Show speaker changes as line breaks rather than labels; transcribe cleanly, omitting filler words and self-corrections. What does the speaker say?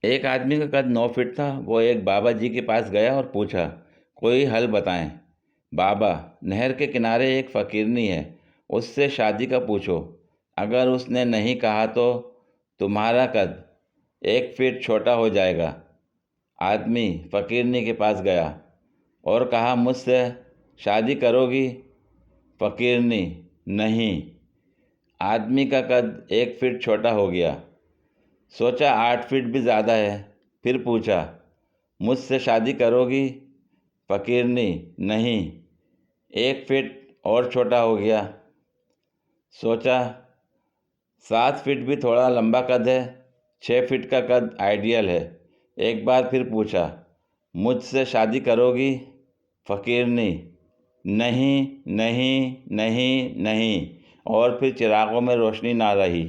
एक आदमी का कद 9 फीट था। वो एक बाबा जी के पास गया और पूछा, कोई हल बताएं। बाबा, नहर के किनारे एक फ़कीरनी है, उससे शादी का पूछो। अगर उसने नहीं कहा तो तुम्हारा कद 1 फीट छोटा हो जाएगा। आदमी फ़कीरनी के पास गया और कहा, मुझसे शादी करोगी? फ़कीरनी, नहीं। आदमी का कद 1 फीट छोटा हो गया। सोचा 8 फीट भी ज़्यादा है। फिर पूछा, मुझसे शादी करोगी? फ़कीरनी, नहीं। 1 फीट और छोटा हो गया। सोचा 7 फीट भी थोड़ा लंबा कद है। 6 फीट का कद आइडियल है। एक बार फिर पूछा, मुझसे शादी करोगी? फ़कीरनी, नहीं, नहीं, नहीं, नहीं। और फिर चिरागों में रोशनी ना रही।